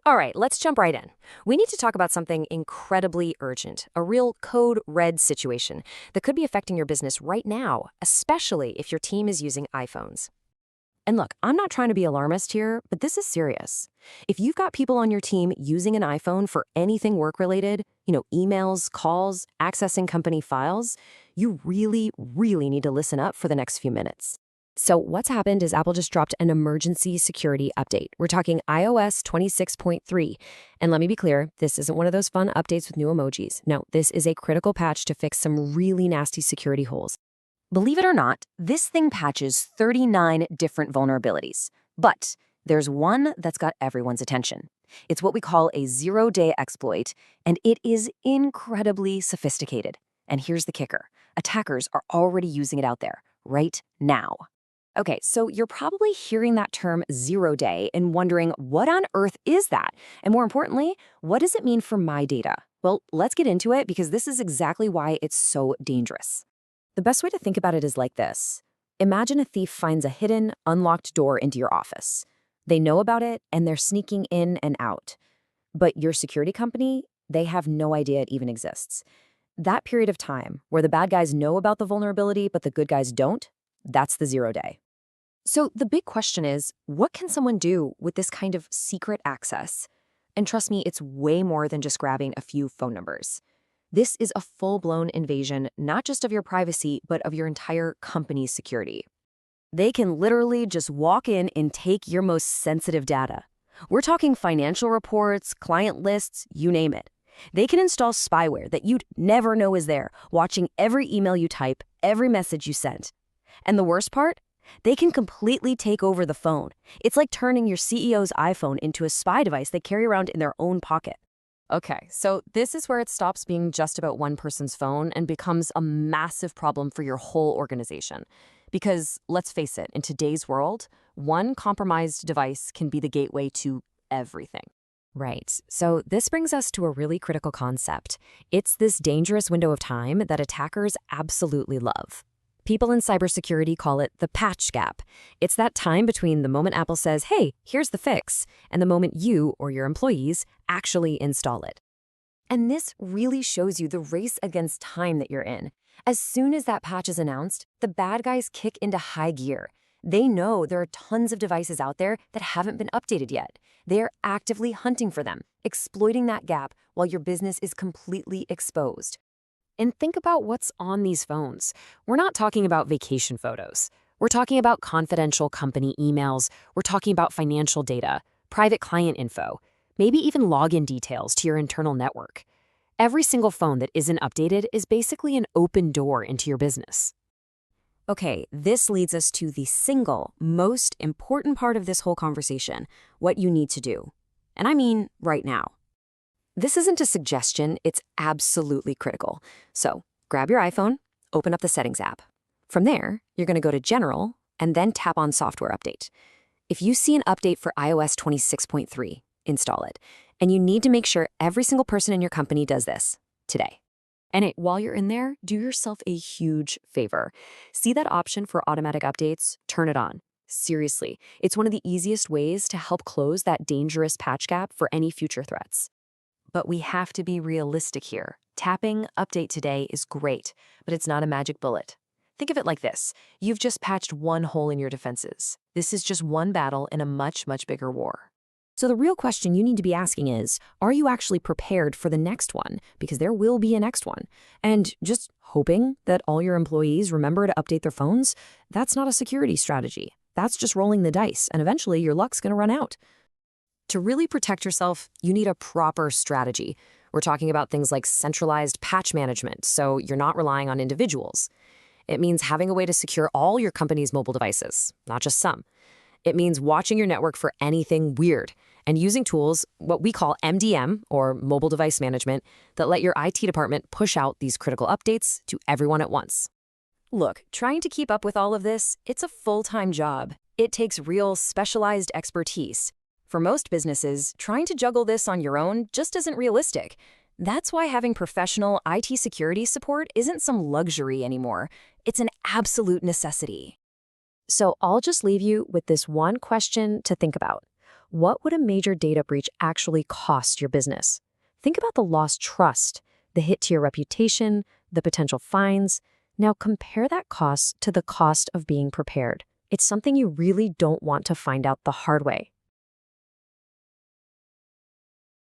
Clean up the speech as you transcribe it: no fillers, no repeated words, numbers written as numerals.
All right, let's jump right in. We need to talk about something incredibly urgent, a real code red situation that could be affecting your business right now, especially if your team is using iPhones. And look, I'm not trying to be alarmist here, but this is serious. If you've got people on your team using an iPhone for anything work-related, emails, calls, accessing company files, you really, really need to listen up for the next few minutes. So what's happened is Apple just dropped an emergency security update. We're talking iOS 26.3. And let me be clear, this isn't one of those fun updates with new emojis. No, this is a critical patch to fix some really nasty security holes. Believe it or not, this thing patches 39 different vulnerabilities. But there's one that's got everyone's attention. It's what we call a zero-day exploit, and it is incredibly sophisticated. And here's the kicker. Attackers are already using it out there, right now. Okay, so you're probably hearing that term zero day and wondering, what on earth is that? And more importantly, what does it mean for my data? Well, let's get into it because this is exactly why it's so dangerous. The best way to think about it is like this. Imagine a thief finds a hidden, unlocked door into your office. They know about it and they're sneaking in and out. But your security company, they have no idea it even exists. That period of time where the bad guys know about the vulnerability but the good guys don't, that's the zero day. So the big question is, what can someone do with this kind of secret access? And trust me, it's way more than just grabbing a few phone numbers. This is a full-blown invasion, not just of your privacy, but of your entire company's security. They can literally just walk in and take your most sensitive data. We're talking financial reports, client lists, you name it. They can install spyware that you'd never know is there, watching every email you type, every message you sent. And the worst part? They can completely take over the phone. It's like turning your CEO's iPhone into a spy device they carry around in their own pocket. Okay, so this is where it stops being just about one person's phone and becomes a massive problem for your whole organization. Because, let's face it, in today's world, one compromised device can be the gateway to everything. Right. So this brings us to a really critical concept. It's this dangerous window of time that attackers absolutely love. People in cybersecurity call it the patch gap. It's that time between the moment Apple says, hey, here's the fix, and the moment you or your employees actually install it. And this really shows you the race against time that you're in. As soon as that patch is announced, the bad guys kick into high gear. They know there are tons of devices out there that haven't been updated yet. They're actively hunting for them, exploiting that gap while your business is completely exposed. And think about what's on these phones. We're not talking about vacation photos. We're talking about confidential company emails. We're talking about financial data, private client info, maybe even login details to your internal network. Every single phone that isn't updated is basically an open door into your business. Okay, this leads us to the single most important part of this whole conversation, what you need to do. And I mean right now. This isn't a suggestion, it's absolutely critical. So grab your iPhone, open up the Settings app. From there, you're going to go to General and then tap on Software Update. If you see an update for iOS 26.3, install it. And you need to make sure every single person in your company does this today. And while you're in there, do yourself a huge favor. See that option for automatic updates? Turn it on. Seriously, it's one of the easiest ways to help close that dangerous patch gap for any future threats. But we have to be realistic here. Tapping Update Today is great, but it's not a magic bullet. Think of it like this. You've just patched one hole in your defenses. This is just one battle in a much, much bigger war. So the real question you need to be asking is, are you actually prepared for the next one? Because there will be a next one. And just hoping that all your employees remember to update their phones, that's not a security strategy. That's just rolling the dice, and eventually your luck's going to run out. To really protect yourself, you need a proper strategy. We're talking about things like centralized patch management, so you're not relying on individuals. It means having a way to secure all your company's mobile devices, not just some. It means watching your network for anything weird and using tools, what we call MDM, or mobile device management, that let your IT department push out these critical updates to everyone at once. Look, trying to keep up with all of this, it's a full-time job. It takes real specialized expertise. For most businesses, trying to juggle this on your own just isn't realistic. That's why having professional IT security support isn't some luxury anymore. It's an absolute necessity. So I'll just leave you with this one question to think about. What would a major data breach actually cost your business? Think about the lost trust, the hit to your reputation, the potential fines. Now compare that cost to the cost of being prepared. It's something you really don't want to find out the hard way.